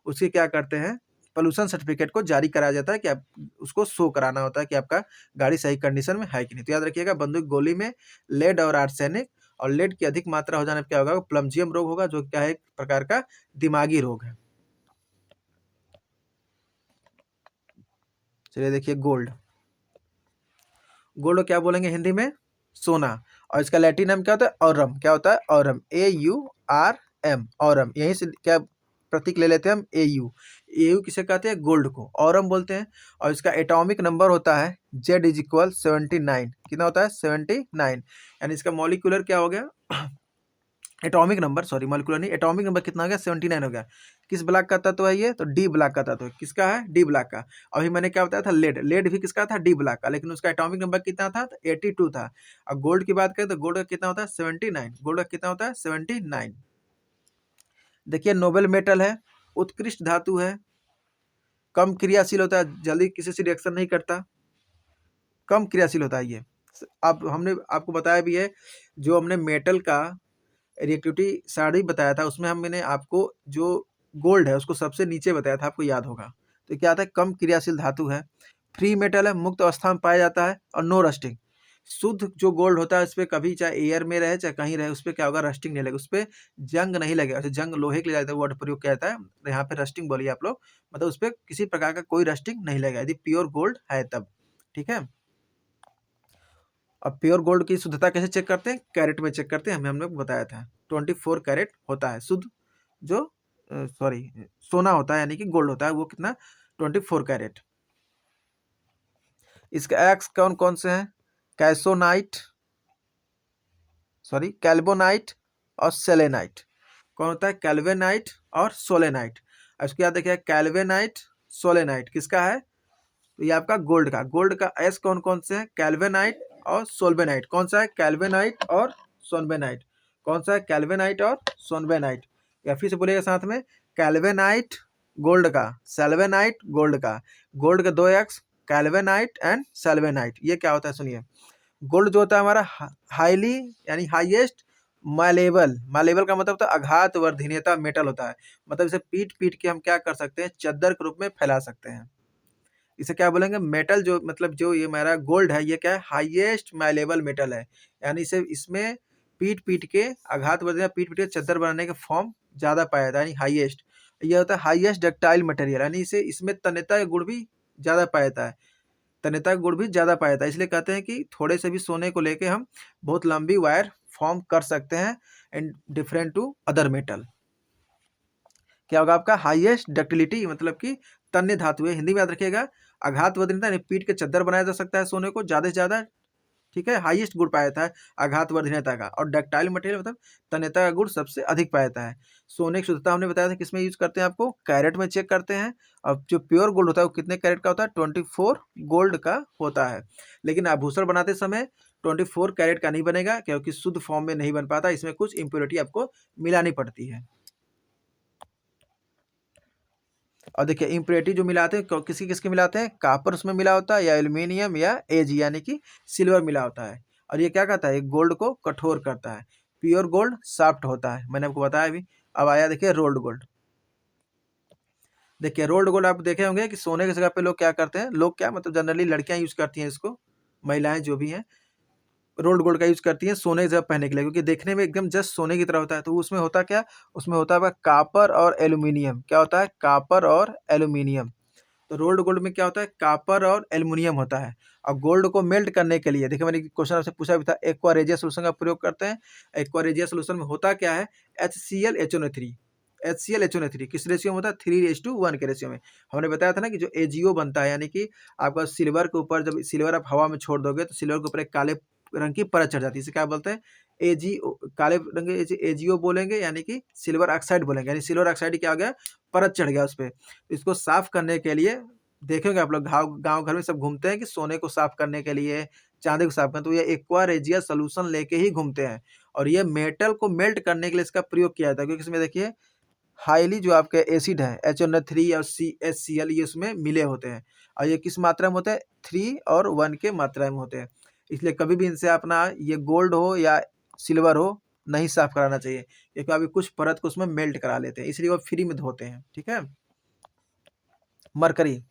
उसके क्या करते हैं? पोल्यूशन सर्टिफिकेट को जारी कराया जाता है कि आप उसको शो कराना होता है कि आपका गाड़ी सही कंडीशन में है कि नहीं। तो याद रखिएगा, बंदूक गोली में लेड और आर्सेनिक, और लेड की अधिक मात्रा हो जाने पर क्या होगा? प्लमजियम रोग होगा, जो क्या है? एक प्रकार का दिमागी रोग है। चलिए देखिए, गोल्ड। गोल्ड क्या बोलेंगे हिंदी में? सोना। और इसका लैटिन नाम क्या होता है? ऑरम। क्या होता है? ऑरम। AURM, Aurum. यहीं से क्या प्रतीक ले लेते हैं हम? AU किसे कहते हैं? गोल्ड को ऑरम बोलते हैं। और इसका एटॉमिक नंबर होता है Z = 79। कितना होता है? 79। यानी इसका मॉलिक्यूलर क्या हो गया? एटॉमिक नंबर, सॉरी मॉलिक्यूलर नहीं, एटॉमिक नंबर कितना हो गया, 79 हो गया। किस ब्लॉक का तत्व है ये, तो डी ब्लॉक का तत्व है। किसका है, डी ब्लॉक का। अभी मैंने क्या बताया था, लेड, लेड भी किसका था, डी ब्लॉक का, लेकिन उसका एटॉमिक नंबर कितना था, तो 82 था। अब गोल्ड की बात करें तो गोल्ड का कितना होता है, 79, गोल्ड का कितना होता है, 79। देखिए नोबेल मेटल है, उत्कृष्ट धातु है, कम क्रियाशील होता है, जल्दी किसी से रिएक्शन नहीं करता, कम क्रियाशील होता है ये। अब हमने आपको बताया भी है, जो हमने मेटल का रिएक्टिविटी सारणी बताया था, उसमें हमने आपको जो गोल्ड है उसको सबसे नीचे बताया था, आपको याद होगा। तो क्या आता है, कम क्रियाशील धातु है, फ्री मेटल है, मुक्त अवस्था में पाया जाता है, और नो रस्टिंग। शुद्ध जो गोल्ड होता है उस पर कभी चाहे एयर में रहे चाहे कहीं रहे, उस पर क्या होगा, रस्टिंग नहीं लगेगा, उस पर जंग नहीं लगेगा। अच्छा, जंग लोहे के लिए जाता है, वर्ड प्रयोग किया जाता है, यहाँ पे रस्टिंग बोलिए आप लोग, मतलब उस पर किसी प्रकार का कोई रस्टिंग नहीं लगेगा यदि प्योर गोल्ड है तब। ठीक है। अब प्योर गोल्ड की शुद्धता कैसे चेक करते हैं, कैरेट में चेक करते हैं, हमें हमने बताया था 24 कैरेट होता है शुद्ध, जो सॉरी सोना होता है, यानी कि गोल्ड होता है, वो कितना, 24 कैरेट। इसका एक्स कौन कौन से हैं, कैसोनाइट, सॉरी कैल्बोनाइट और सेलेनाइट। कौन होता है, कैल्वेनाइट और सोलेनाइट। इसके बाद देखिए कैल्वेनाइट, सोलेनाइट किसका है, तो ये आपका गोल्ड का एस कौन कौन से है, कैल्वेनाइट और सोल्वेनाइट। कौन सा है, कैल्वेनाइट और सोनबेनाइट। कौन सा है, कैल्वेनाइट और सोनबेनाइट। या फिर से बोलिएगा साथ में, कैल्वेनाइट गोल्ड का, सेल्वेनाइट गोल्ड का 2 एक्स, कैल्वेनाइट एंड सेल्वेनाइट। ये क्या होता है सुनिए, गोल्ड जो होता है हमारा हाईली यानी हाईएस्ट मालेबल, मालेबल का मतलब होता है आघात वर्धनीयता मेटल होता है, मतलब इसे पीट पीट के हम क्या कर सकते हैं, चद्दर के रूप में फैला सकते हैं। इसे क्या बोलेंगे, मेटल जो, मतलब जो ये हमारा गोल्ड है, ये क्या है, हाईएस्ट माइलेबल मेटल है, यानी इसे इसमें पीट पीट के आघात वर्धनीय, पीट पीट के चद्दर बनाने के फॉर्म ज्यादा पाया जाता है, यानी हाईएस्ट। ये होता है हाईएस्ट डक्टाइल मटेरियल, यानी इसे इसमें तन्यता का गुण भी ज्यादा पाया जाता है, तन्यता का गुण भी ज्यादा पाया जाता है। इसलिए कहते हैं कि थोड़े से भी सोने को लेके हम बहुत लंबी वायर फॉर्म कर सकते हैं, and different to other metal. क्या होगा आपका, हाईएस्ट डक्टिलिटी, मतलब कि तन्य धातु है, हिंदी में याद रखिएगा, आघात वर्धनीयता यानी पीट के चद्दर बनाया जा सकता है सोने को ज्यादा से ज्यादा। ठीक है, हाईएस्ट गुण पाया जाता है आघात वर्धनीयता का, और डक्टाइल मटेरियल मतलब तन्यता का गुण सबसे अधिक पाया जाता है। सोने की शुद्धता हमने बताया था किसमें यूज करते हैं, आपको कैरेट में चेक करते हैं। अब जो प्योर गोल्ड होता है वो कितने कैरेट का होता है, 24 गोल्ड का होता है। लेकिन आभूषण बनाते समय 24 कैरेट का नहीं बनेगा, क्योंकि शुद्ध फॉर्म में नहीं बन पाता, इसमें कुछ इम्प्योरिटी आपको मिलानी पड़ती है। और देखिए इम्प्योरिटी जो मिलाते हैं किसी किसके मिलाते हैं, कापर उसमें मिला होता है, या एल्यूमिनियम या एज यानी कि सिल्वर मिला होता है। और ये क्या करता है, गोल्ड को कठोर करता है। प्योर गोल्ड सॉफ्ट होता है, मैंने आपको बताया अभी। अब आया देखिए रोल्ड गोल्ड। देखिए रोल्ड गोल्ड आप देखे होंगे कि सोने की जगह पे लोग क्या करते हैं, लोग क्या मतलब जनरली लड़कियां यूज करती हैं इसको, महिलाएं जो भी हैं रोल्ड गोल्ड का यूज करती हैं सोने की जगह पहनने के लिए, क्योंकि देखने में एकदम जस्ट सोने की तरह होता है। तो उसमें होता क्या, उसमें होता है कापर और एल्यूमिनियम। क्या होता है, कापर और एल्यूमिनियम। तो रोल्ड गोल्ड में क्या होता है, कापर और एल्युमिनियम होता है। और गोल्ड को मेल्ट करने के लिए देखिए, मैंने क्वेश्चन आपसे पूछा भी था, एक्वा रेजिया सोल्यूशन का प्रयोग करते हैं। एक्वा रेजिया सोल्यूशन में होता क्या है, HCl HNO3 किस रेशियो में होता है, 3:1 के रेशियो में। हमने बताया था ना कि जो एजीओ बनता है, यानी कि आपका सिल्वर के ऊपर, जब सिल्वर आप हवा में छोड़ दोगे तो सिल्वर के ऊपर एक काले रंग की परत चढ़ जाती है, इसे क्या बोलते हैं, एजीओ, काले रंग के एजीओ बोलेंगे, यानी कि सिल्वर ऑक्साइड बोलेंगे, यानी सिल्वर ऑक्साइड क्या हो गया, परत चढ़ गया उस पर। इसको साफ करने के लिए देखेंगे आप लोग, गाँव घर में सब घूमते हैं कि सोने को साफ करने के लिए, चांदी को साफ करने, तो ये एक्वा रेजिया सोल्यूशन लेके ही घूमते हैं। और ये मेटल को मेल्ट करने के लिए इसका प्रयोग किया जाता है, क्योंकि इसमें देखिए हाईली जो आपके एसिड है HNO3 और HCl, ये उसमें मिले होते हैं। और ये किस मात्रा में होते हैं, 3 और 1 के मात्रा में होते हैं। इसलिए कभी भी इनसे अपना ये गोल्ड हो या सिल्वर हो नहीं साफ कराना चाहिए, क्योंकि अभी कुछ परत को उसमें मेल्ट करा लेते हैं, इसलिए वो फ्री में धोते हैं। ठीक है। मरकरी,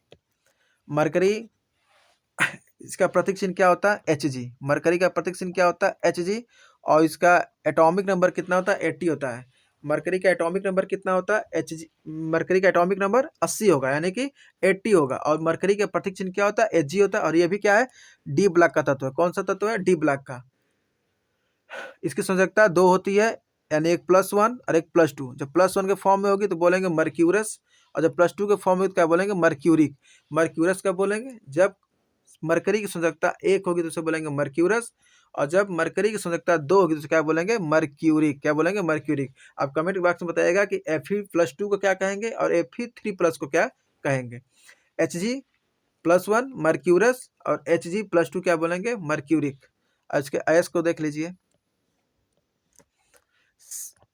मरकरी इसका प्रतीक चिन्ह क्या होता है, Hg। मरकरी का प्रतीक चिन्ह क्या होता है, Hg। और इसका एटॉमिक नंबर कितना होता है, 80 होता है। मरकरी का एटॉमिक नंबर कितना होता है, Hg। मरकरी का एटॉमिक नंबर 80 होगा, यानी कि 80 होगा। और मरकरी का प्रतीक चिन्ह क्या होता है, Hg होता है। और ये भी क्या है, डी ब्लॉक का तत्व है। कौन सा तत्व है, डी ब्लॉक का। इसकी संयोजकता 2 होती है, यानी एक +1 और एक +2। जब +1 के फॉर्म में होगी तो बोलेंगे मर्क्यूरस, और जब +2 के फॉर्म में होगी तो क्या बोलेंगे, मर्क्यूरिक। मर्क्यूरस कब बोलेंगे, जब मरकरी की संयोजकता 1 होगी तो उसे बोलेंगे मर्क्यूरस, और जब मरकरी की संयोजकता 2 होगी तो क्या बोलेंगे? मर्क्यूरिक। क्या बोलेंगे? मर्क्यूरिक। आप कमेंट बॉक्स में बताइएगा कि Fe+2 को क्या कहेंगे और Fe3+ को क्या कहेंगे। Hg+1 मर्क्यूरस और Hg+2 क्या बोलेंगे? मर्क्यूरिक। आज के अयस्क को देख लीजिए।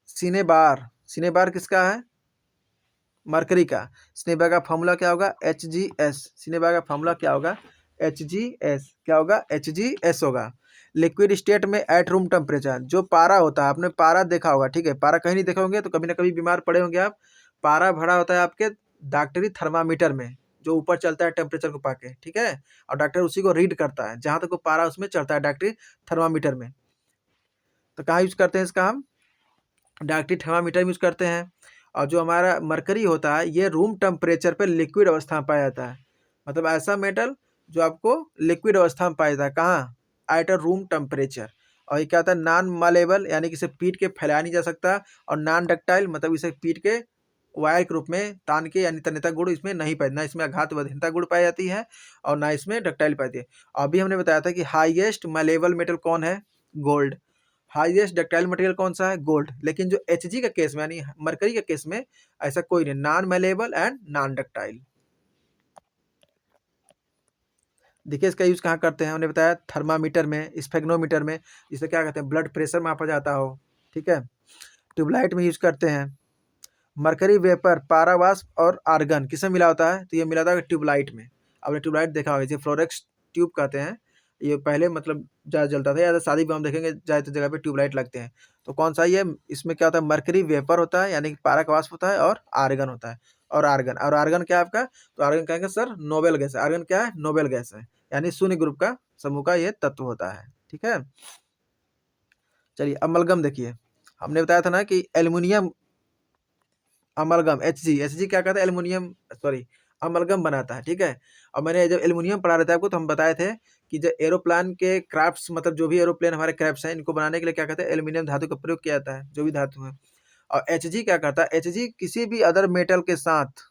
सिनेबार, सिनेबार किसका है? मरकरी का। सिनेबार का फॉर्मूला क्या होगा? Hgs। सिनेबार का फॉर्मूला क्या होगा? Hgs। क्या होगा? Hgs होगा। लिक्विड स्टेट में एट रूम टेम्परेचर, जो पारा होता है, आपने पारा देखा होगा, ठीक है, पारा कहीं नहीं देखा होंगे तो कभी ना कभी बीमार पड़े होंगे आप। पारा भरा होता है आपके डॉक्टरी थर्मामीटर में, जो ऊपर चलता है टेम्परेचर को पाके, ठीक है, और डॉक्टर उसी को रीड करता है, जहां तक वो पारा उसमें चलता है डॉक्टरी थर्मामीटर में। तो कहाँ यूज करते हैं इसका? हम डॉक्टरी थर्मामीटर यूज करते हैं। और जो हमारा मरकरी होता है ये रूम टेम्परेचर पे लिक्विड अवस्था में पाया जाता है, मतलब ऐसा मेटल जो आपको लिक्विड अवस्था में पाया जाता है। कहाँ? At a room temperature. और ये क्या होता है? नॉन मालेबल, यानी कि इसे पीट के फैलाया नहीं जा सकता, और नॉन डक्टाइल, मतलब इसे पीट के वायर के रूप में तान के, यानी तन्यता गुण इसमें नहीं पाई, ना इसमें आघात बधिरता गुण पाई जाती है और ना इसमें डक्टाइल पाई जाती है। अभी हमने बताया था कि हाईएस्ट मालेबल मेटल कौन है? गोल्ड। हाईएस्ट डक्टाइल मटेरियल कौन सा है? गोल्ड। लेकिन जो Hg का केस में, यानी मरकरी के केस में, ऐसा कोई नहीं, non malleable and non ductile. देखिए इसका यूज कहाँ करते हैं? हमने बताया थर्मामीटर में, स्फेग्नोमीटर में, जिसे क्या कहते हैं? ब्लड प्रेशर मापा जाता हो, ठीक है। ट्यूबलाइट में यूज करते हैं। मरकरी वेपर, पारावास्प और आर्गन किसमें मिला होता है? तो ये मिला होता है ट्यूबलाइट में। आपने ट्यूबलाइट देखा होगा, इसे फ्लोरेक्स ट्यूब कहते हैं। ये पहले मतलब ज़्यादा जलता था, या शादी में हम देखेंगे ज़्यादातर जगह पे ट्यूबलाइट लगते हैं। तो कौन सा ये? इसमें क्या होता है? मरकरी वेपर होता है, यानी कि पारा का वाष्प होता है, और आर्गन होता है। और आर्गन क्या है आपका? तो आर्गन कहेंगे सर नोबेल गैस है। आर्गन क्या है? नोबेल गैस है, यानी शून्य ग्रुप का समूह का ये तत्व होता है, ठीक है। चलिए अमलगम देखिए, हमने बताया था ना कि एल्युमिनियम अमलगम Hg क्या कहता है? एल्युमिनियम, सॉरी, अमलगम बनाता है, ठीक है। और मैंने जब एल्युमिनियम पढ़ा रहे थे आपको, तो हम बताए थे कि जो एरोप्लेन के क्राफ्ट्स, मतलब जो भी एरोप्लेन हमारे क्राफ्ट्स हैं, इनको बनाने के लिए क्या कहते हैं? एल्युमिनियम धातु का प्रयोग किया जाता है, जो भी धातु है। और Hg क्या करता है? Hg किसी भी अदर मेटल के साथ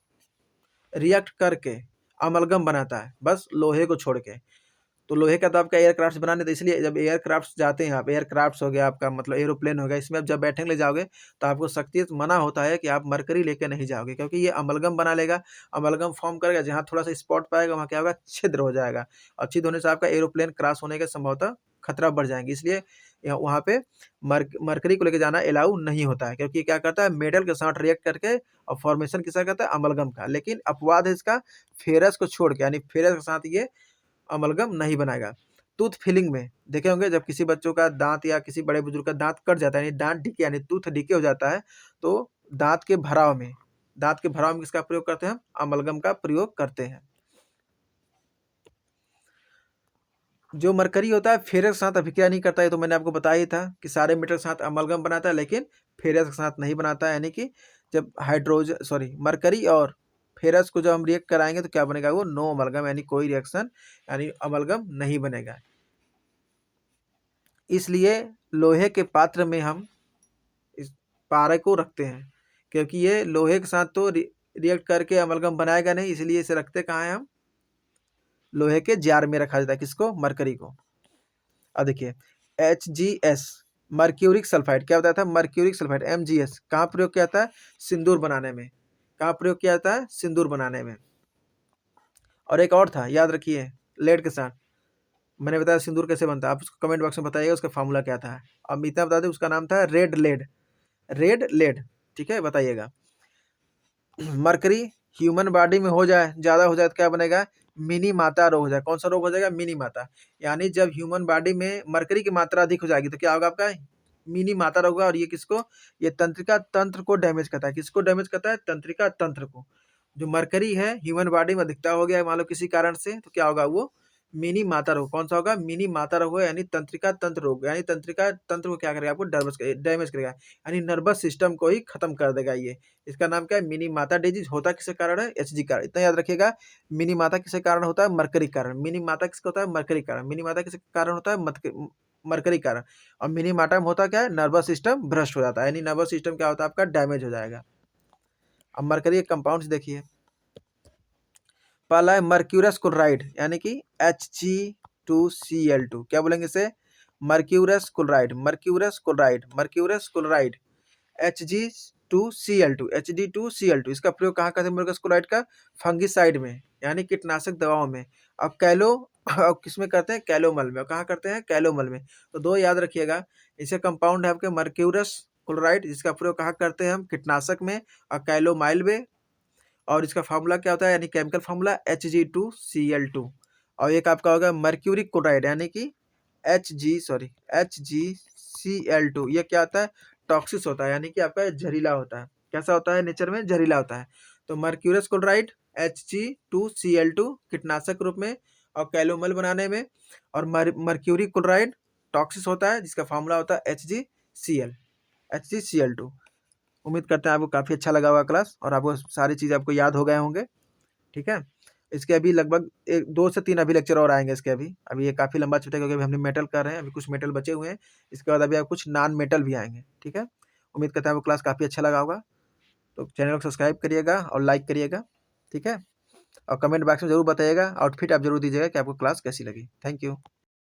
रिएक्ट करके अमलगम बनाता है, बस लोहे को छोड़ के। तो लोहे का तो आपका एयरक्राफ्ट बनाने, तो इसलिए जब एयरक्राफ्ट जाते हैं आप, एयरक्राफ्ट हो गया आपका, मतलब एरोप्लेन हो गया, इसमें आप जब बैठने के लिए जाओगे तो आपको सख्ती से मना होता है कि आप मरकरी लेके नहीं जाओगे, क्योंकि ये अमलगम बना लेगा, अमलगम फॉर्म करेगा, जहाँ थोड़ा सा स्पॉट पाएगा वहाँ क्या होगा? छिद्र हो जाएगा, और छिद्र होने से आपका एरोप्लेन क्रैश होने की संभवतः खतरा बढ़ जाएगी। इसलिए वहाँ पे मरकरी को लेके जाना अलाउ नहीं होता है, क्योंकि क्या करता है? मेटल के साथ रिएक्ट करके और फॉर्मेशन किसका करता है? अमलगम का। लेकिन अपवाद है इसका, फेरस को छोड़ के, यानी फेरस के साथ ये अमलगम नहीं बनाएगा। टूथ फिलिंग में देखे होंगे, जब किसी बच्चों का दांत या किसी बड़े बुजुर्ग का दांत कट जाता है, यानी दांत डिके, यानी टूथ डिके हो जाता है, तो दांत के भराव में किसका प्रयोग करते हैं? हम अमलगम का प्रयोग करते हैं। जो मरकरी होता है फेरस के साथ अभिक्रिया नहीं करता है, तो मैंने आपको बताया ही था कि सारे मेटल के साथ अमलगम बनाता है, लेकिन फेरस के साथ नहीं बनाता है। यानी कि जब मरकरी और फेरस को जब हम रिएक्ट कराएंगे तो क्या बनेगा? वो नो अमलगम, यानी कोई रिएक्शन, यानी अमलगम नहीं बनेगा। इसलिए लोहे के पात्र में हम इस पारे को रखते हैं, क्योंकि ये लोहे के साथ तो रिएक्ट करके अमलगम बनाएगा नहीं, इसलिए इसे रखते कहाँ हैं हम? लोहे के जार में रखा जाता है। किसको? मरकरी को। अब देखिए HgS, मर्क्यूरिक सल्फाइड, क्या बताया था? मर्क्यूरिक सल्फाइड MgS कहाँ प्रयोग किया जाता है? सिंदूर बनाने में। कहाँ प्रयोग किया जाता है? सिंदूर बनाने में। और एक और था, याद रखिए, लेड के साथ। मैंने बताया सिंदूर कैसे बनता है, आप उसको कमेंट बॉक्स में बताइएगा उसका फार्मूला क्या था। अब इतना बता दें, उसका नाम था रेड लेड। रेड लेड, ठीक है, बताइएगा। मरकरी ह्यूमन बॉडी में हो जाए, ज़्यादा हो जाए तो क्या बनेगा? मिनी माता रोग हो जाए। कौन सा रोग हो जाएगा? मिनी माता। यानी जब ह्यूमन बॉडी में मरकरी की मात्रा अधिक हो जाएगी तो क्या होगा आपका? मिनी माता रोग होगा। और ये किसको? ये तंत्रिका तंत्र को डैमेज करता है। किसको डैमेज करता है? तंत्रिका तंत्र को। जो मरकरी है ह्यूमन बॉडी में अधिकता हो गया है मान लो किसी कारण से, तो क्या होगा? वो मिनी माता रोग। कौन सा होगा? मिनी माता रोग, यानी तंत्रिका तंत्र रोग। यानी तंत्रिका तंत्र को क्या करेगा? आपको डैमेज करेगा, यानी नर्वस सिस्टम को ही खत्म कर देगा ये। इसका नाम क्या है? मिनी माता डिजीज। होता किसके कारण है? Hg कारण। इतना याद रखिएगा, मिनी माता किसके कारण होता है? मरकरी कारण। मिनी माता किसका होता है? मरकरी कारण। मिनी माता किसके कारण होता है? मरकरी कारण। और मिनी माता में होता क्या है? नर्वस सिस्टम भ्रष्ट हो जाता है, यानी नर्वस सिस्टम क्या होता है आपका? डैमेज हो जाएगा। अब मरकरी के कंपाउंड्स देखिए, पहला है मर्क्यूरस क्लोराइड यानी कि Hg2Cl2। क्या बोलेंगे इसे? Mercurous chloride, mercurous chloride, mercurous chloride Hg2Cl2, Hd2Cl2। इसका प्रयोग कहाँ करते हैं मर्क्यूरस क्लोराइड का? फंगिसाइड में यानी कीटनाशक दवाओं में। अब कैलो अब किसमें करते हैं? कैलोमल में। और कहाँ करते हैं? कैलोमल में। तो दो याद रखिएगा, इसे कंपाउंड है आपके मर्क्यूरस क्लोराइड, जिसका प्रयोग कहाँ करते हैं हम? कीटनाशक में और कैलोमाइल में। और इसका फार्मूला क्या होता है यानी केमिकल फार्मूला Hg2Cl2। और एक आपका होगा मर्क्यूरी क्लोराइड यानी कि Hgcl2। ये क्या होता है? टॉक्सिस होता है यानी कि आपका जहरीला होता है। कैसा होता है? नेचर में जहरीला होता है। तो मर्क्यूरस क्लोराइड Hg2Cl2 कीटनाशक रूप में और कैलोमल बनाने में। और मर्क्यूरी क्लोराइड टॉक्सिस होता है जिसका फार्मूला होता है Hgcl2। उम्मीद करते हैं आपको काफ़ी अच्छा लगा होगा क्लास और आपको सारी चीज़ आपको याद हो गए होंगे। ठीक है, इसके अभी लगभग 2 से 3 अभी लेक्चर और आएंगे इसके। अभी ये काफ़ी लंबा छूटेगा क्योंकि अभी हमने मेटल कर रहे हैं, अभी कुछ मेटल बचे हुए हैं। इसके बाद अभी आप कुछ नॉन मेटल भी आएंगे। ठीक है, उम्मीद करते हैं आपको क्लास काफ़ी अच्छा लगा होगा। तो चैनल को सब्सक्राइब करिएगा और लाइक करिएगा। ठीक है, और कमेंट बॉक्स में ज़रूर बताइएगा, आउटफिट आप जरूर दीजिएगा कि आपको क्लास कैसी लगी। Thank you.